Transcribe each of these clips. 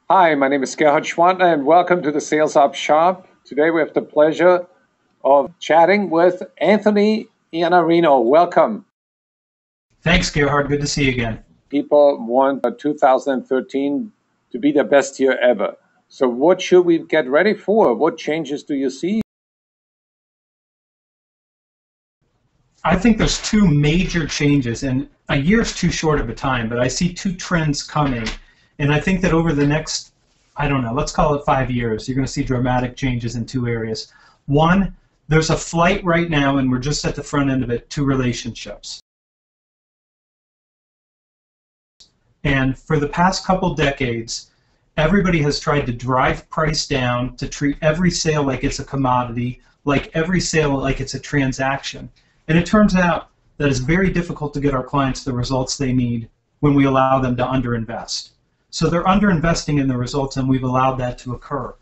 Hi, my name is Gschwandtner and welcome to the Sales Up Shop. Today we have the pleasure of chatting with Anthony Iannarino. Welcome. Thanks, Gerhard. Good to see you again. People want 2013 to be the best year ever. So what should we get ready for? What changes do you see? I think there's two major changes, and a year is too short of a time, but I see two trends coming. And I think that over the next, I don't know, let's call it 5 years, you're going to see dramatic changes in two areas. One, there's a flight right now, and we're just at the front end of it, to relationships. And for the past couple decades, everybody has tried to drive price down, to treat every sale like it's a commodity, like every sale like it's a transaction. And it turns out that it's very difficult to get our clients the results they need when we allow them to underinvest. So they're underinvesting in the results, and we've allowed that to occur.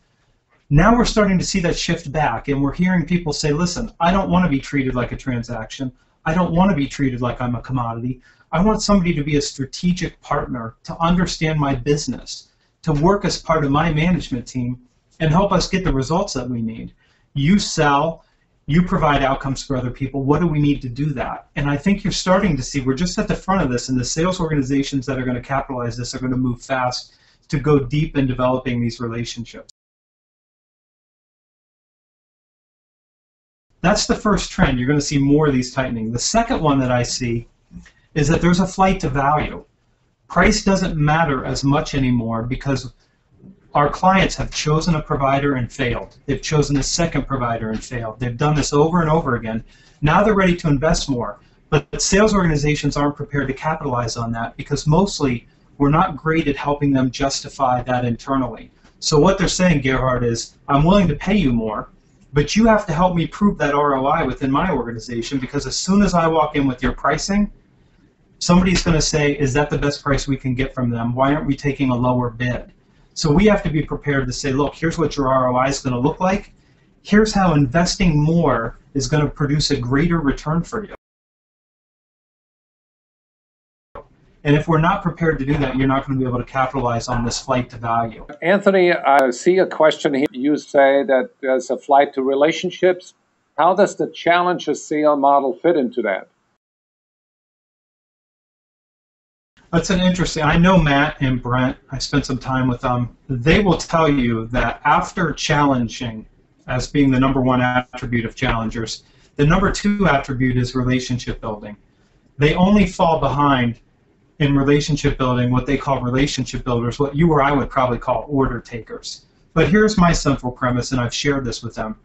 Now we're starting to see that shift back, and we're hearing people say, listen, I don't want to be treated like a transaction. I don't want to be treated like I'm a commodity. I want somebody to be a strategic partner, to understand my business, to work as part of my management team, and help us get the results that we need. You sell. You provide outcomes for other people. What do we need to do that? And I think you're starting to see, we're just at the front of this, and the sales organizations that are going to capitalize this are going to move fast to go deep in developing these relationships. That's the first trend. You're going to see more of these tightening. The second one that I see is that there's a flight to value. Price doesn't matter as much anymore because our clients have chosen a provider and failed. They've chosen a second provider and failed. They've done this over and over again. Now they're ready to invest more. But sales organizations aren't prepared to capitalize on that because mostly we're not great at helping them justify that internally. So what they're saying, Gerhard, is I'm willing to pay you more, but you have to help me prove that ROI within my organization, because as soon as I walk in with your pricing, somebody's going to say, is that the best price we can get from them? Why aren't we taking a lower bid? So we have to be prepared to say, look, here's what your ROI is going to look like. Here's how investing more is going to produce a greater return for you. And if we're not prepared to do that, you're not going to be able to capitalize on this flight to value. Anthony, I see a question here. You say that there's a flight to relationships. How does the challenger sale model fit into that? That's an interesting, I know Matt and Brent, I spent some time with them. They will tell you that after challenging as being the number one attribute of challengers, the number two attribute is relationship building. They only fall behind in relationship building what they call relationship builders, what you or I would probably call order takers. But here's my central premise, and I've shared this with them.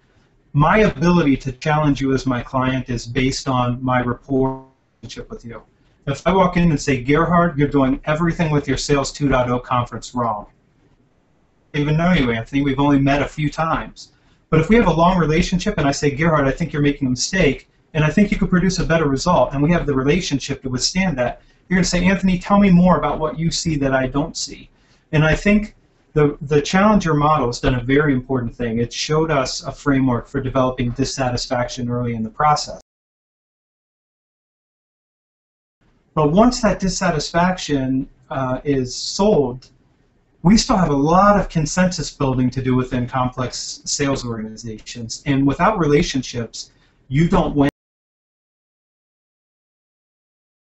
My ability to challenge you as my client is based on my rapport relationship with you. If I walk in and say, Gerhard, you're doing everything with your Sales 2.0 conference wrong. I don't even know you, Anthony. We've only met a few times. But if we have a long relationship and I say, Gerhard, I think you're making a mistake, and I think you could produce a better result, and we have the relationship to withstand that, you're going to say, Anthony, tell me more about what you see that I don't see. And I think the Challenger model has done a very important thing. It showed us a framework for developing dissatisfaction early in the process. But once that dissatisfaction is sold, we still have a lot of consensus building to do within complex sales organizations. And without relationships, you don't win.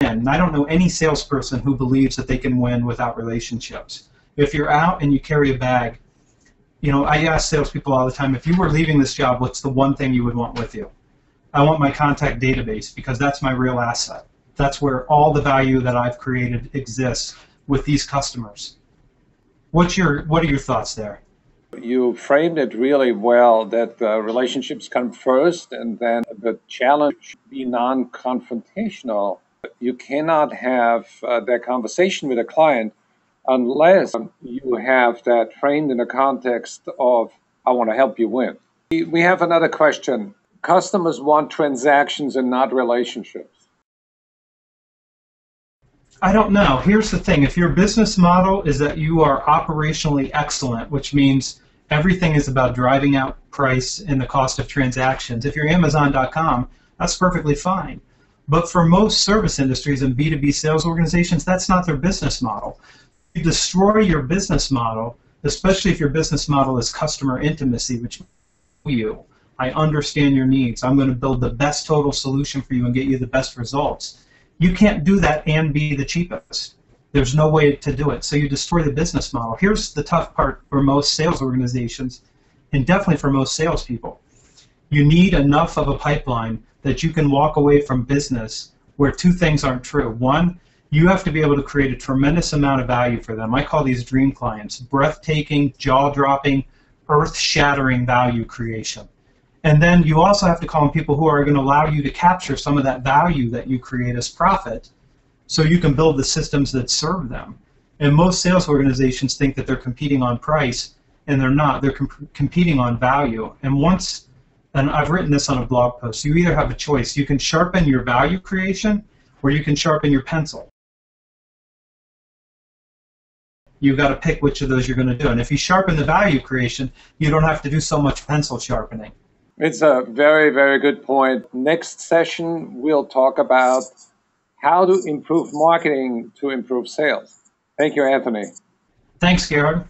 And I don't know any salesperson who believes that they can win without relationships. If you're out and you carry a bag, you know, I ask salespeople all the time, if you were leaving this job, what's the one thing you would want with you? I want my contact database, because that's my real asset. That's where all the value that I've created exists with these customers. What are your thoughts there? You framed it really well, that relationships come first, and then the challenge should be non-confrontational. You cannot have that conversation with a client unless you have that framed in the context of, I want to help you win. We have another question. Customers want transactions and not relationships. I don't know. Here's the thing. If your business model is that you are operationally excellent, which means everything is about driving out price and the cost of transactions, if you're Amazon.com, that's perfectly fine. But for most service industries and B2B sales organizations, that's not their business model. You destroy your business model, especially if your business model is customer intimacy, which you, I understand your needs. I'm going to build the best total solution for you and get you the best results. You can't do that and be the cheapest. There's no way to do it. So you destroy the business model. Here's the tough part for most sales organizations, and definitely for most salespeople. You need enough of a pipeline that you can walk away from business where two things aren't true. One, you have to be able to create a tremendous amount of value for them. I call these dream clients breathtaking, jaw-dropping, earth-shattering value creation. And then you also have to call on people who are going to allow you to capture some of that value that you create as profit so you can build the systems that serve them. And most sales organizations think that they're competing on price, and they're not. They're competing on value. And I've written this on a blog post, you either have a choice. You can sharpen your value creation or you can sharpen your pencil. You've got to pick which of those you're going to do. And if you sharpen the value creation, you don't have to do so much pencil sharpening. It's a very, very good point. Next session, we'll talk about how to improve marketing to improve sales. Thank you, Anthony. Thanks, Gerhard.